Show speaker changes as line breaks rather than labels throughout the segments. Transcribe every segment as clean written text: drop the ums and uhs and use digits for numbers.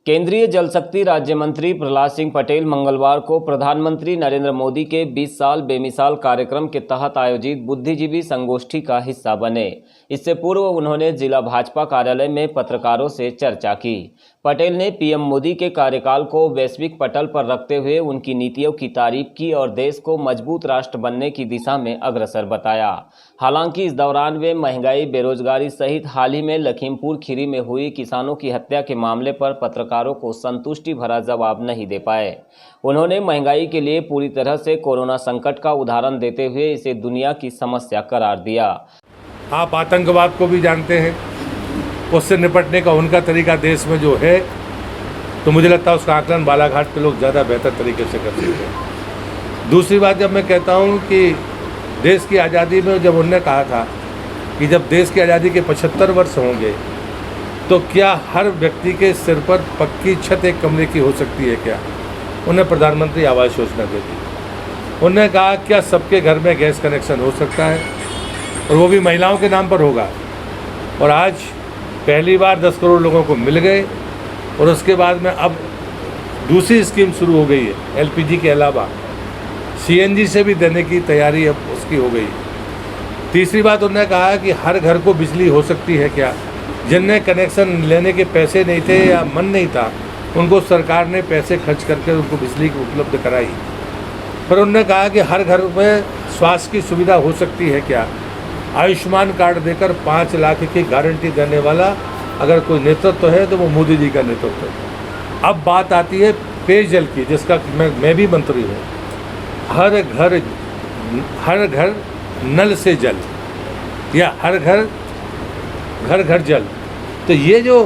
केंद्रीय जल शक्ति राज्य मंत्री प्रहलाद सिंह पटेल मंगलवार को प्रधानमंत्री नरेंद्र मोदी के 20 साल बेमिसाल कार्यक्रम के तहत आयोजित बुद्धिजीवी संगोष्ठी का हिस्सा बने। इससे पूर्व उन्होंने जिला भाजपा कार्यालय में पत्रकारों से चर्चा की। पटेल ने पीएम मोदी के कार्यकाल को वैश्विक पटल पर रखते हुए उनकी नीतियों की तारीफ की और देश को मजबूत राष्ट्र बनने की दिशा में अग्रसर बताया। हालांकि इस दौरान वे महंगाई, बेरोजगारी सहित हाल ही में लखीमपुर खीरी में हुई किसानों की हत्या के मामले पर पत्रकारों को संतुष्टि भरा जवाब नहीं दे पाए। उन्होंने महंगाई के लिए पूरी तरह से कोरोना संकट का उदाहरण देते हुए इसे दुनिया की समस्या करार दिया।
आप आतंकवाद को भी जानते हैं, उससे निपटने का उनका तरीका देश में जो है, तो मुझे लगता है उसका आकलन बालाघाट के लोग ज़्यादा बेहतर तरीके से कर सकते हैं। दूसरी बात, जब मैं कहता हूँ कि देश की आज़ादी में जब उन्होंने कहा था कि जब देश की आज़ादी के 75 वर्ष होंगे तो क्या हर व्यक्ति के सिर पर पक्की छत एक कमरे की हो सकती है क्या, उन्हें प्रधानमंत्री आवास योजना दे दी। उन्होंने कहा क्या सबके घर में गैस कनेक्शन हो सकता है और वो भी महिलाओं के नाम पर होगा। और आज पहली बार 10 करोड़ लोगों को मिल गए और उसके बाद में अब दूसरी स्कीम शुरू हो गई है, एलपीजी के अलावा सीएनजी से भी देने की तैयारी अब उसकी हो गई। तीसरी बात, उन्होंने कहा कि हर घर को बिजली हो सकती है क्या। जिनने कनेक्शन लेने के पैसे नहीं थे या मन नहीं था, उनको सरकार ने पैसे खर्च करके उनको बिजली उपलब्ध कराई। पर उन्होंने कहा कि हर घर में स्वास्थ्य की सुविधा हो सकती है क्या। आयुष्मान कार्ड देकर 5 लाख की गारंटी देने वाला अगर कोई नेतृत्व है तो वो मोदी जी का नेतृत्व है। अब बात आती है पेयजल की, जिसका मैं भी मंत्री हूँ। हर घर नल से जल या हर घर जल, तो ये जो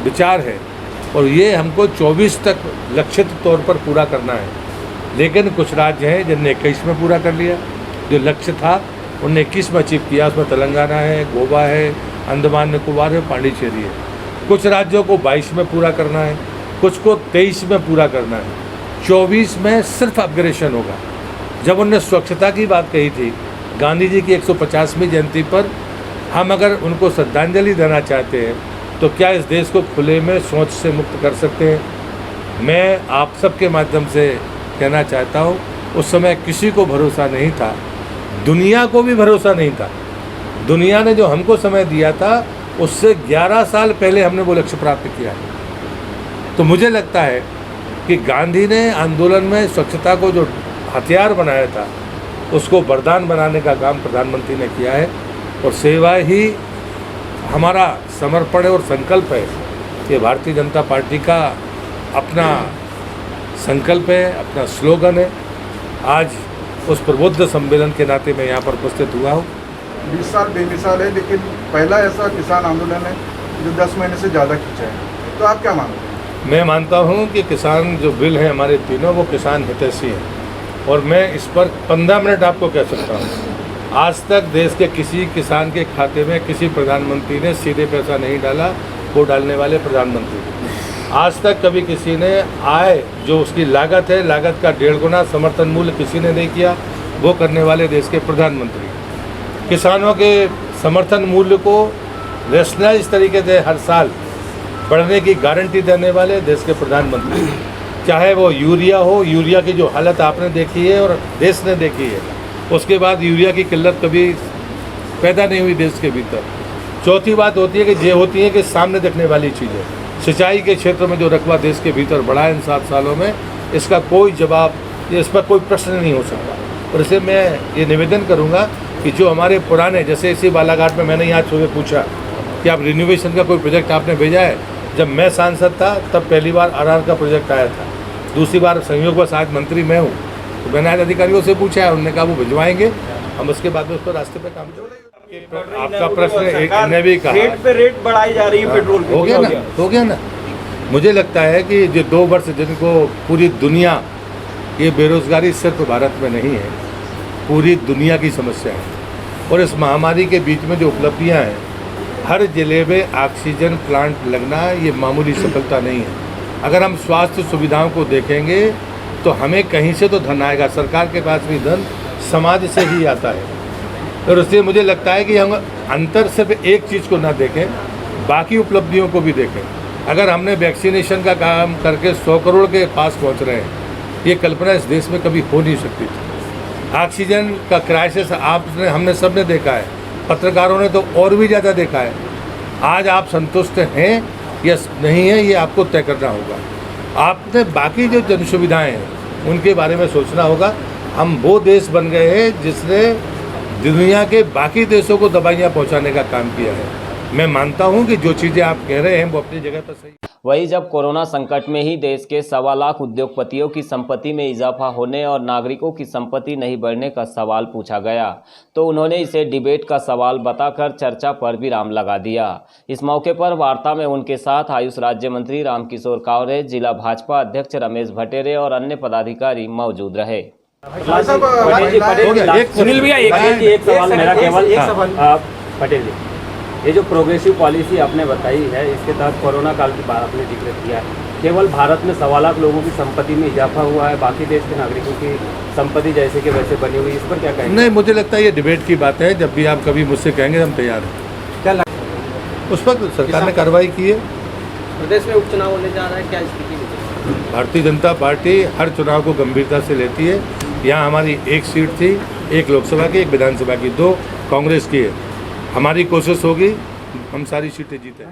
विचार है और ये हमको 24 तक लक्षित तौर पर पूरा करना है। लेकिन कुछ राज्य हैं जिनने 21 में पूरा कर लिया, जो लक्ष्य था उनने 21 में अचीव किया। उसमें तेलंगाना है, गोवा है, अंडमान निकोबार है, पांडिचेरी है। कुछ राज्यों को 22 में पूरा करना है, कुछ को 23 में पूरा करना है, 24 में सिर्फ अपग्रेडेशन होगा। जब उन्होंने स्वच्छता की बात कही थी, गांधी जी की 150वीं जयंती पर हम अगर उनको श्रद्धांजलि देना चाहते हैं तो क्या इस देश को खुले में शौच से मुक्त कर सकते हैं। मैं आप सबके माध्यम से कहना चाहता हूँ, उस समय किसी को भरोसा नहीं था, दुनिया को भी भरोसा नहीं था। दुनिया ने जो हमको समय दिया था उससे 11 साल पहले हमने वो लक्ष्य प्राप्त किया है। तो मुझे लगता है कि गांधी ने आंदोलन में स्वच्छता को जो हथियार बनाया था उसको वरदान बनाने का काम प्रधानमंत्री ने किया है। और सेवा ही हमारा समर्पण और संकल्प है। ये भारतीय जनता पार्टी का अपना संकल्प है, अपना स्लोगन है। आज उस प्रबुद्ध सम्मेलन के नाते मैं यहाँ पर उपस्थित हुआ हूँ।
20 साल बेमिसाल है, लेकिन पहला ऐसा किसान आंदोलन है जो 10 महीने से ज़्यादा खींचा है, तो आप क्या मानते हैं?
मैं मानता हूँ कि किसान जो बिल हैं हमारे तीनों, वो किसान हितैषी हैं। और मैं इस पर 15 मिनट आपको कह सकता हूँ, आज तक देश के किसी किसान के खाते में किसी प्रधानमंत्री ने सीधे पैसा नहीं डाला, वो डालने वाले प्रधानमंत्री। आज तक कभी किसी ने आय जो उसकी लागत है, लागत का 1.5 गुना समर्थन मूल्य किसी ने नहीं किया, वो करने वाले देश के प्रधानमंत्री। किसानों के समर्थन मूल्य को रैशनलाइज तरीके से हर साल बढ़ने की गारंटी देने वाले देश के प्रधानमंत्री। चाहे वो यूरिया हो, यूरिया की जो हालत आपने देखी है और देश ने देखी है, उसके बाद यूरिया की किल्लत कभी पैदा नहीं हुई देश के भीतर। चौथी बात होती है कि ये होती है कि सामने देखने वाली चीज़ें, सिंचाई के क्षेत्र में जो रकबा देश के भीतर बढ़ा है इन 7 सालों में, इसका कोई जवाब, इस पर कोई प्रश्न नहीं हो सकता। और इसे मैं ये निवेदन करूँगा कि जो हमारे पुराने, जैसे इसी बालाघाट में मैंने यहाँ सुबह पूछा कि आप रिन्यूवेशन का कोई प्रोजेक्ट आपने भेजा है। जब मैं सांसद था तब पहली बार आरआर का प्रोजेक्ट आया था, दूसरी बार संयोगवश आज मंत्री मैं हूँ, तो मैंने आज अधिकारियों से पूछा है, उन्होंने कहा वो भिजवाएंगे, हम उसके बाद में उस पर रास्ते पे काम करेंगे। आपका प्रश्न ने भी कहा
रेट पे रेट बढ़ाई जा रही है पेट्रोल की,
हो गया ना। मुझे लगता है कि जो 2 वर्ष जिनको पूरी दुनिया, ये बेरोजगारी सिर्फ भारत में नहीं है, पूरी दुनिया की समस्या है। और इस महामारी के बीच में जो उपलब्धियाँ हैं, हर जिले में ऑक्सीजन प्लांट लगना ये मामूली सफलता नहीं है। अगर हम स्वास्थ्य सुविधाओं को देखेंगे तो हमें कहीं से तो धन आएगा, सरकार के पास भी धन समाज से ही आता है। और इसलिए मुझे लगता है कि हम अंतर सिर्फ एक चीज़ को ना देखें, बाकी उपलब्धियों को भी देखें। अगर हमने वैक्सीनेशन का काम करके 100 करोड़ के पास पहुंच रहे हैं, ये कल्पना इस देश में कभी हो नहीं सकती थी। ऑक्सीजन का क्राइसिस हमने सबने देखा है, पत्रकारों ने तो और भी ज़्यादा देखा है। आज आप संतुष्ट हैं या नहीं है, ये आपको तय करना होगा। आपने बाकी जो जन सुविधाएँ हैं उनके बारे में सोचना होगा। हम वो देश बन गए हैं जिसने दुनिया के बाकी देशों को दवाइयाँ पहुँचाने का काम किया है। मैं मानता हूँ कि जो चीज़ें आप कह रहे हैं वो अपनी जगह पर सही।
वहीं जब कोरोना संकट में ही देश के 1.25 लाख उद्योगपतियों की संपत्ति में इजाफा होने और नागरिकों की संपत्ति नहीं बढ़ने का सवाल पूछा गया तो उन्होंने इसे डिबेट का सवाल बताकर चर्चा पर विराम लगा दिया। इस मौके पर वार्ता में उनके साथ आयुष राज्य मंत्री रामकिशोर कावरे, जिला भाजपा अध्यक्ष रमेश भटेरे और अन्य पदाधिकारी मौजूद रहे।
सुनील भैया एक सवाल मेरा केवल पटेल जी, ये जो प्रोग्रेसिव पॉलिसी आपने बताई है इसके तहत कोरोना काल की बात आपने जिक्र किया है, केवल भारत में 1.25 लाख लोगों की संपत्ति में इजाफा हुआ है, बाकी देश के नागरिकों की संपत्ति जैसे कि वैसे बनी हुई, इस पर क्या कहेंगे?
नहीं, मुझे लगता है ये डिबेट की बात है। जब भी आप कभी मुझसे कहेंगे हम तैयार हैं।
क्या लगता
उस पर सरकार ने कार्रवाई की है।
प्रदेश में उपचुनाव होने जा रहा है, क्या स्थिति?
भारतीय जनता पार्टी हर चुनाव को गंभीरता से लेती है। यहाँ हमारी एक सीट थी, एक लोकसभा की, एक विधानसभा की, 2 कांग्रेस की है। हमारी कोशिश होगी हम सारी सीटें जीतें।